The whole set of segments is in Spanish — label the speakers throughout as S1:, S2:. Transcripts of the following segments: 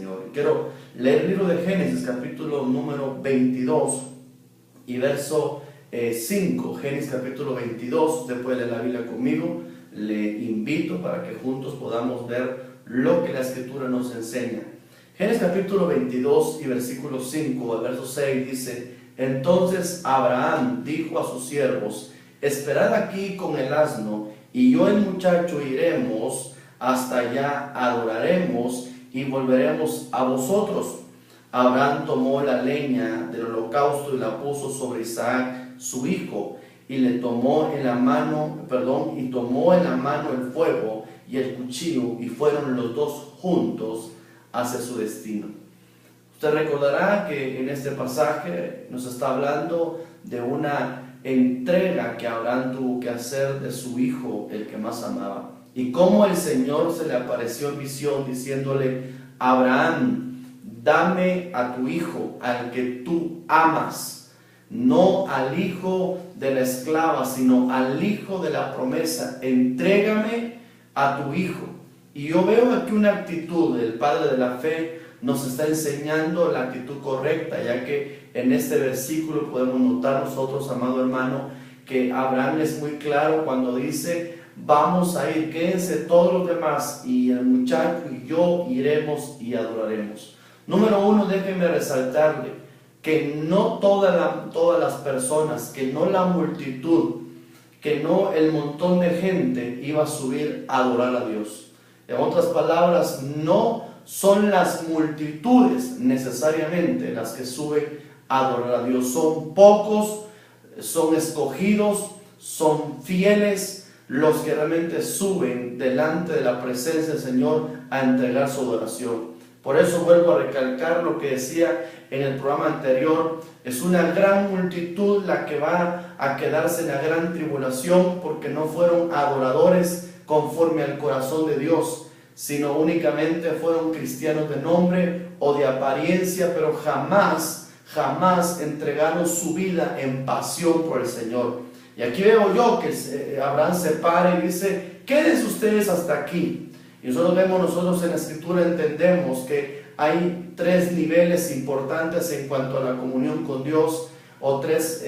S1: Señor. Quiero leer el libro de Génesis, capítulo número 22 y verso 5. Génesis capítulo 22, usted puede leer la Biblia conmigo. Le invito para que juntos podamos ver lo que la Escritura nos enseña. Génesis capítulo 22 y versículo 5, el verso 6 dice: entonces Abraham dijo a sus siervos: esperad aquí con el asno, y yo y el muchacho iremos hasta allá, adoraremos y volveremos a vosotros. Abraham tomó la leña del holocausto y la puso sobre Isaac su hijo, y le tomó en la mano, y tomó en la mano el fuego y el cuchillo, y fueron los dos juntos hacia su destino. Usted recordará que en este pasaje nos está hablando de una entrega que Abraham tuvo que hacer de su hijo, el que más amaba, y cómo el Señor se le apareció en visión diciéndole: Abraham, dame a tu hijo, al que tú amas, no al hijo de la esclava, sino al hijo de la promesa. Entrégame a tu hijo. Y yo veo aquí una actitud del padre de la fe. Nos está enseñando la actitud correcta, ya que en este versículo podemos notar nosotros, amado hermano, que Abraham es muy claro cuando dice: vamos a ir, quédense todos los demás, y el muchacho y yo iremos y adoraremos. Número uno, déjenme resaltarle que no todas las personas, que no la multitud, que no el montón de gente iba a subir a adorar a Dios. En otras palabras, no son las multitudes necesariamente las que suben a adorar a Dios. Son pocos, son escogidos, son fieles los que realmente suben delante de la presencia del Señor a entregar su adoración. Por eso vuelvo a recalcar lo que decía en el programa anterior: es una gran multitud la que va a quedarse en la gran tribulación, porque no fueron adoradores conforme al corazón de Dios, sino únicamente fueron cristianos de nombre o de apariencia, pero jamás entregaron su vida en pasión por el Señor. Y aquí veo yo que Abraham se para y dice: quédense ustedes hasta aquí. Y nosotros en la Escritura entendemos que hay tres niveles importantes en cuanto a la comunión con Dios, o tres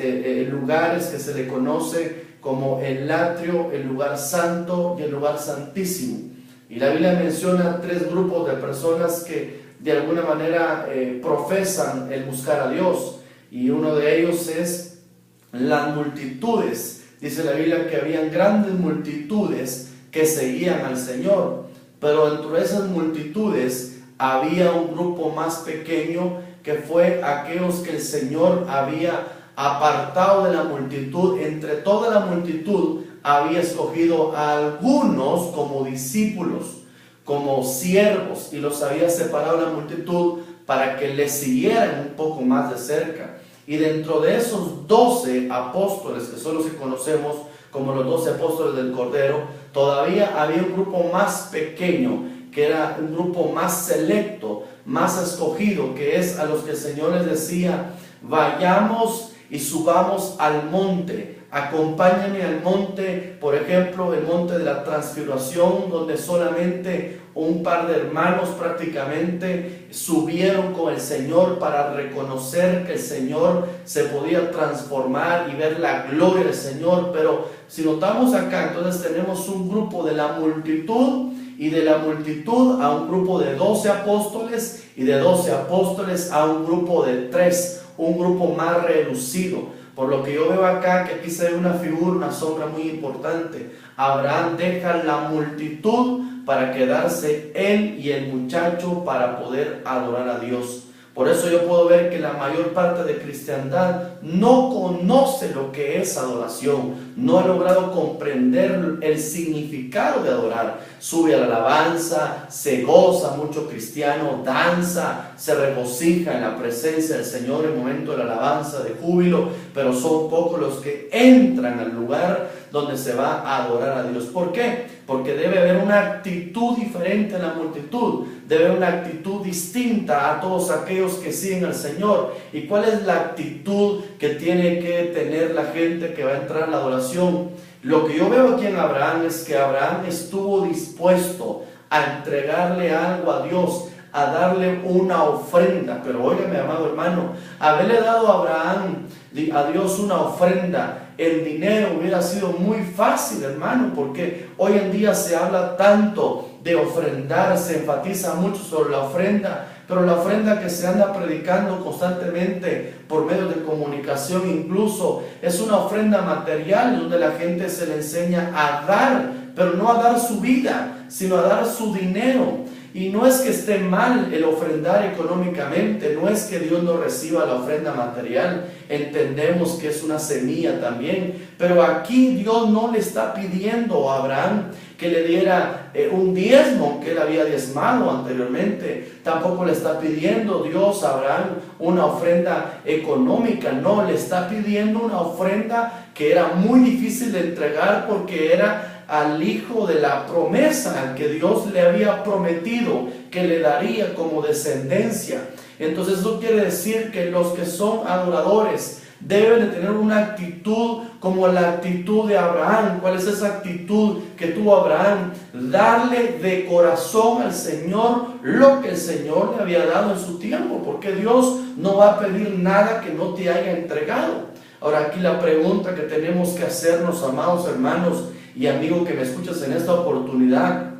S1: lugares que se le conoce como el atrio, el lugar santo y el lugar santísimo. Y la Biblia menciona tres grupos de personas que de alguna manera profesan el buscar a Dios, y uno de ellos es las multitudes. Dice la Biblia que habían grandes multitudes que seguían al Señor, pero dentro de esas multitudes había un grupo más pequeño, que fue aquellos que el Señor había apartado de la multitud. Entre toda la multitud había escogido a algunos como discípulos, como siervos, y los había separado de la multitud para que le siguieran un poco más de cerca. Y dentro de esos 12 apóstoles, que son los que conocemos como los 12 apóstoles del Cordero, todavía había un grupo más pequeño, que era un grupo más selecto, más escogido, que es a los que el Señor les decía: vayamos y subamos al monte. Acompáñenme al monte, por ejemplo, el monte de la Transfiguración, donde solamente un par de hermanos prácticamente subieron con el Señor para reconocer que el Señor se podía transformar y ver la gloria del Señor. Pero si notamos acá, entonces tenemos un grupo de la multitud, y de la multitud a un grupo de 12 apóstoles, y de 12 apóstoles a un grupo de 3, un grupo más reducido. Por lo que yo veo acá, que aquí se ve una figura, una sombra muy importante. Abraham deja la multitud para quedarse él y el muchacho para poder adorar a Dios. Por eso yo puedo ver que la mayor parte de cristiandad no conoce lo que es adoración, no ha logrado comprender el significado de adorar. Sube a la alabanza, se goza, mucho cristiano danza, se regocija en la presencia del Señor en el momento de la alabanza, de júbilo, pero son pocos los que entran al lugar donde se va a adorar a Dios. ¿Por qué? Porque debe haber una actitud diferente en la multitud, debe haber una actitud distinta a todos aquellos que siguen al Señor. ¿Y cuál es la actitud que tiene que tener la gente que va a entrar a la adoración? Lo que yo veo aquí en Abraham es que Abraham estuvo dispuesto a entregarle algo a Dios, a darle una ofrenda. Pero óigame, amado hermano, haberle dado a Abraham, a Dios, una ofrenda en dinero hubiera sido muy fácil, hermano, porque hoy en día se habla tanto de ofrendar, se enfatiza mucho sobre la ofrenda, pero la ofrenda que se anda predicando constantemente por medio de comunicación incluso es una ofrenda material donde la gente se le enseña a dar, pero no a dar su vida, sino a dar su dinero. Y no es que esté mal el ofrendar económicamente, no es que Dios no reciba la ofrenda material, entendemos que es una semilla también, pero aquí Dios no le está pidiendo a Abraham que le diera un diezmo que él había diezmado anteriormente, tampoco le está pidiendo Dios a Abraham una ofrenda económica, no, le está pidiendo una ofrenda que era muy difícil de entregar porque era al hijo de la promesa que Dios le había prometido que le daría como descendencia. Entonces eso quiere decir que los que son adoradores deben de tener una actitud como la actitud de Abraham. ¿Cuál es esa actitud que tuvo Abraham? Darle de corazón al Señor lo que el Señor le había dado en su tiempo, porque Dios no va a pedir nada que no te haya entregado. Ahora aquí la pregunta que tenemos que hacernos, amados hermanos y amigo que me escuchas en esta oportunidad,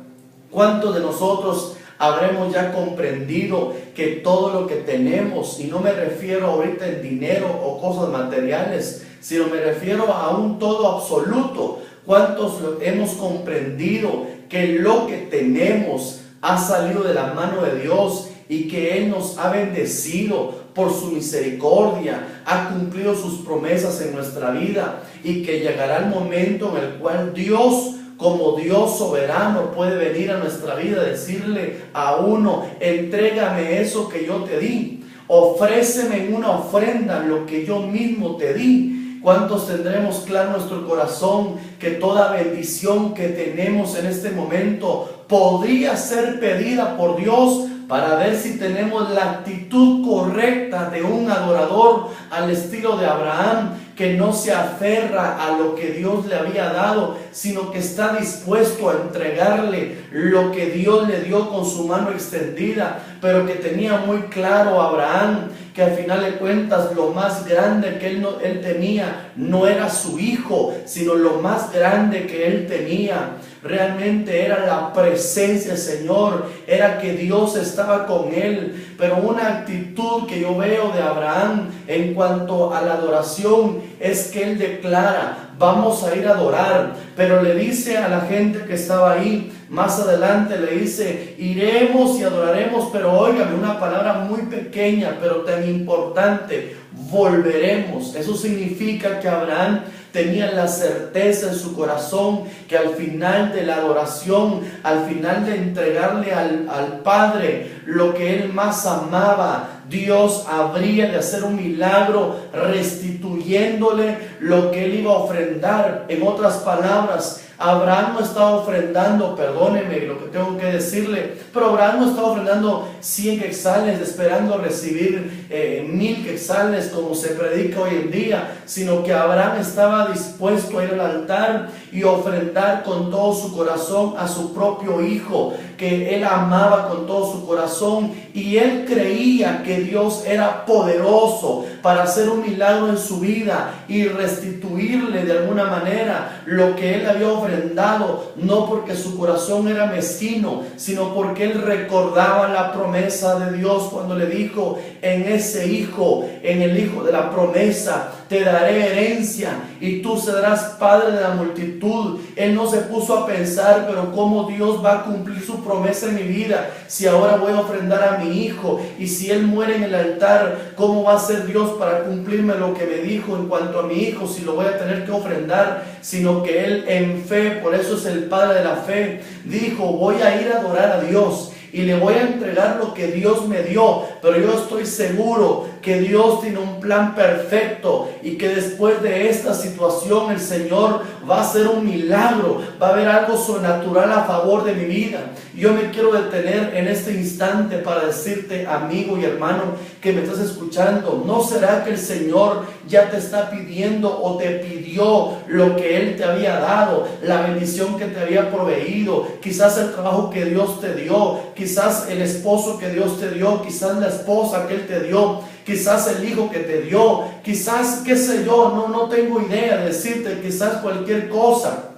S1: ¿cuántos de nosotros habremos ya comprendido que todo lo que tenemos, y no me refiero ahorita en dinero o cosas materiales, sino me refiero a un todo absoluto? ¿Cuántos hemos comprendido que lo que tenemos ha salido de la mano de Dios y que Él nos ha bendecido por su misericordia, ha cumplido sus promesas en nuestra vida y que llegará el momento en el cual Dios, como Dios soberano, puede venir a nuestra vida y decirle a uno: entrégame eso que yo te di, ofréceme en una ofrenda lo que yo mismo te di? ¿Cuántos tendremos claro en nuestro corazón que toda bendición que tenemos en este momento podría ser pedida por Dios, para ver si tenemos la actitud correcta de un adorador al estilo de Abraham, que no se aferra a lo que Dios le había dado, sino que está dispuesto a entregarle lo que Dios le dio con su mano extendida? Pero que tenía muy claro Abraham que al final de cuentas lo más grande que él tenía no era su hijo, sino lo más grande que él tenía realmente era la presencia del Señor, era que Dios estaba con él. Pero una actitud que yo veo de Abraham en cuanto a la adoración es que él declara: vamos a ir a adorar, pero le dice a la gente que estaba ahí, más adelante le dice: iremos y adoraremos, pero óigame, una palabra muy pequeña pero tan importante: volveremos. Eso significa que Abraham tenía la certeza en su corazón que al final de la adoración, al final de entregarle al Padre lo que él más amaba, Dios habría de hacer un milagro restituyéndole lo que él iba a ofrendar. En otras palabras, Abraham no estaba ofrendando, perdóneme lo que tengo que decirle, pero Abraham no estaba ofrendando 100 quetzales esperando recibir 1000 quetzales como se predica hoy en día, sino que Abraham estaba dispuesto a ir al altar y ofrendar con todo su corazón a su propio hijo, que él amaba con todo su corazón, y él creía que Dios era poderoso para hacer un milagro en su vida y restituirle de alguna manera lo que él había ofrendado, no porque su corazón era mezquino, sino porque él recordaba la promesa de Dios cuando le dijo: en ese hijo, en el hijo de la promesa, te daré herencia y tú serás padre de la multitud. Él no se puso a pensar: pero ¿cómo Dios va a cumplir su promesa en mi vida si ahora voy a ofrendar a mi hijo? Y si él muere en el altar, ¿cómo va a ser Dios para cumplirme lo que me dijo en cuanto a mi hijo si lo voy a tener que ofrendar? Sino que él en fe, por eso es el padre de la fe, dijo: voy a ir a adorar a Dios y le voy a entregar lo que Dios me dio, pero yo estoy seguro que Dios tiene un plan perfecto y que después de esta situación el Señor va a hacer un milagro, va a haber algo sobrenatural a favor de mi vida. Yo me quiero detener en este instante para decirte, amigo y hermano que me estás escuchando, ¿no será que el Señor ya te está pidiendo o te pidió lo que Él te había dado, la bendición que te había proveído, quizás el trabajo que Dios te dio, quizás el esposo que Dios te dio, quizás la esposa que Él te dio, quizás el hijo que te dio, quizás, qué sé yo, no tengo idea de decirte, quizás cualquier cosa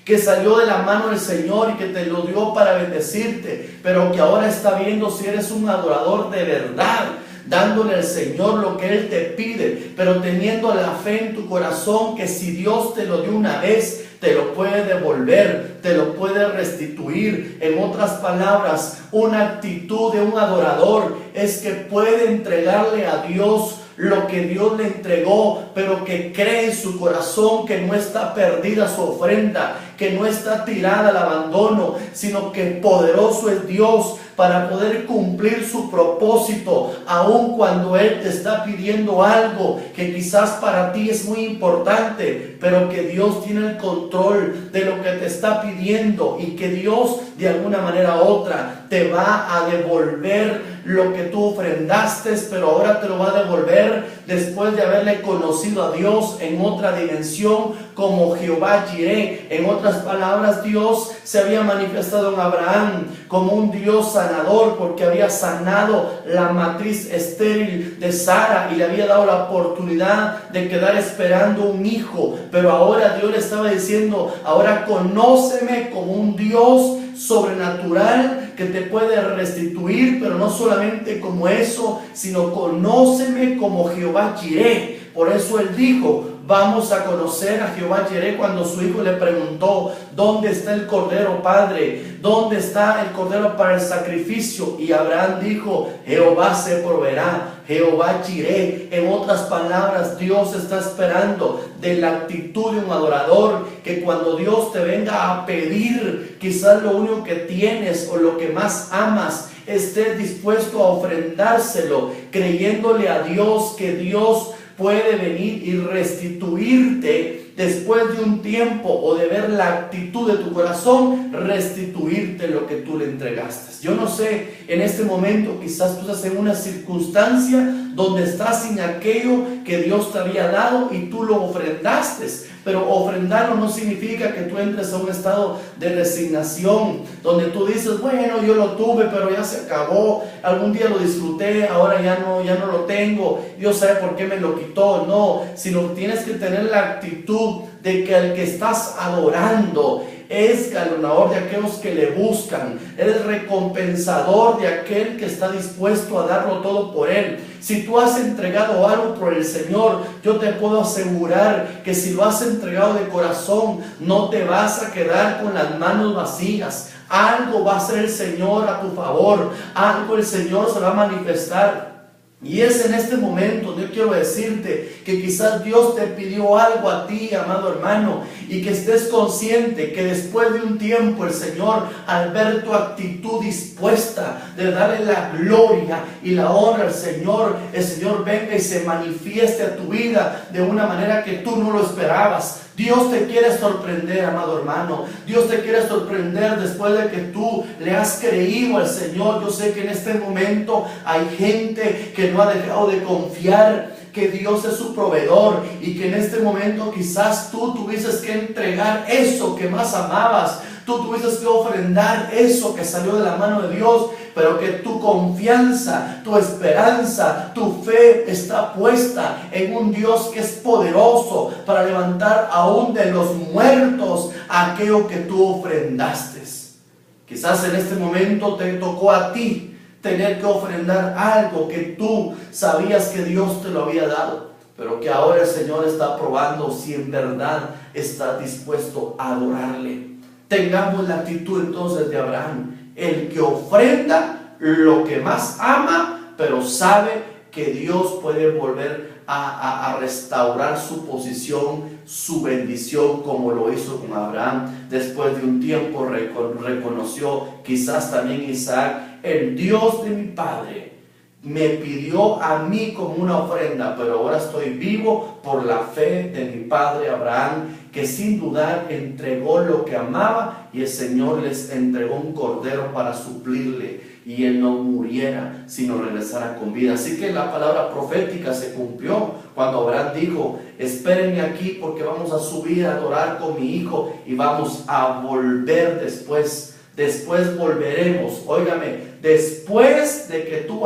S1: que salió de la mano del Señor y que te lo dio para bendecirte, pero que ahora está viendo si eres un adorador de verdad, dándole al Señor lo que Él te pide, pero teniendo la fe en tu corazón que si Dios te lo dio una vez, te lo puede devolver, te lo puede restituir. En otras palabras, una actitud de un adorador es que puede entregarle a Dios lo que Dios le entregó, pero que cree en su corazón que no está perdida su ofrenda, que no está tirada al abandono, sino que poderoso es Dios para poder cumplir su propósito, aun cuando Él te está pidiendo algo que quizás para ti es muy importante, pero que Dios tiene el control de lo que te está pidiendo y que Dios de alguna manera u otra te va a devolver lo que tú ofrendaste, pero ahora te lo va a devolver después de haberle conocido a Dios en otra dimensión como Jehová Jireh. En otras palabras, Dios se había manifestado en Abraham como un Dios sanador, porque había sanado la matriz estéril de Sara y le había dado la oportunidad de quedar esperando un hijo. Pero ahora Dios le estaba diciendo, ahora conóceme como un Dios sobrenatural que te puede restituir, pero no solamente como eso, sino conóceme como Jehová Jireh. Por eso Él dijo, vamos a conocer a Jehová Jireh cuando su hijo le preguntó, ¿dónde está el cordero, padre? ¿Dónde está el cordero para el sacrificio? Y Abraham dijo, Jehová se proveerá, Jehová Jireh. En otras palabras, Dios está esperando de la actitud de un adorador, que cuando Dios te venga a pedir quizás lo único que tienes o lo que más amas, estés dispuesto a ofrendárselo, creyéndole a Dios que Dios puede venir y restituirte después de un tiempo o de ver la actitud de tu corazón, restituirte lo que tú le entregaste. Yo no sé, en este momento quizás tú estás en una circunstancia donde estás sin aquello que Dios te había dado y tú lo ofrendaste. Pero ofrendarlo no significa que tú entres a un estado de resignación, donde tú dices, bueno, yo lo tuve, pero ya se acabó, algún día lo disfruté, ahora ya no lo tengo, Dios sabe por qué me lo quitó. No, sino tienes que tener la actitud de que al que estás adorando es galardonador de aquellos que le buscan, eres recompensador de aquel que está dispuesto a darlo todo por él. Si tú has entregado algo por el Señor, yo te puedo asegurar que si lo has entregado de corazón, no te vas a quedar con las manos vacías. Algo va a hacer el Señor a tu favor, algo el Señor se va a manifestar. Y es en este momento, yo quiero decirte que quizás Dios te pidió algo a ti, amado hermano, y que estés consciente que después de un tiempo el Señor, al ver tu actitud dispuesta de darle la gloria y la honra al Señor, el Señor venga y se manifieste a tu vida de una manera que tú no lo esperabas. Dios te quiere sorprender, amado hermano. Dios te quiere sorprender después de que tú le has creído al Señor. Yo sé que en este momento hay gente que no ha dejado de confiar que Dios es su proveedor y que en este momento quizás tú tuvieses que entregar eso que más amabas. Tú tuviste que ofrendar eso que salió de la mano de Dios, pero que tu confianza, tu esperanza, tu fe está puesta en un Dios que es poderoso para levantar aún de los muertos aquello que tú ofrendaste. Quizás en este momento te tocó a ti tener que ofrendar algo que tú sabías que Dios te lo había dado, pero que ahora el Señor está probando si en verdad estás dispuesto a adorarle. Tengamos la actitud entonces de Abraham, el que ofrenda lo que más ama, pero sabe que Dios puede volver a restaurar su posición, su bendición, como lo hizo con Abraham. Después de un tiempo reconoció quizás también Isaac, el Dios de mi padre me pidió a mí como una ofrenda, pero ahora estoy vivo por la fe de mi padre Abraham, que sin dudar entregó lo que amaba, y el Señor les entregó un cordero para suplirle, y él no muriera, sino regresara con vida. Así que la palabra profética se cumplió cuando Abraham dijo, espérenme aquí porque vamos a subir a adorar con mi hijo y vamos a volver después después volveremos. Óigame, después de que tú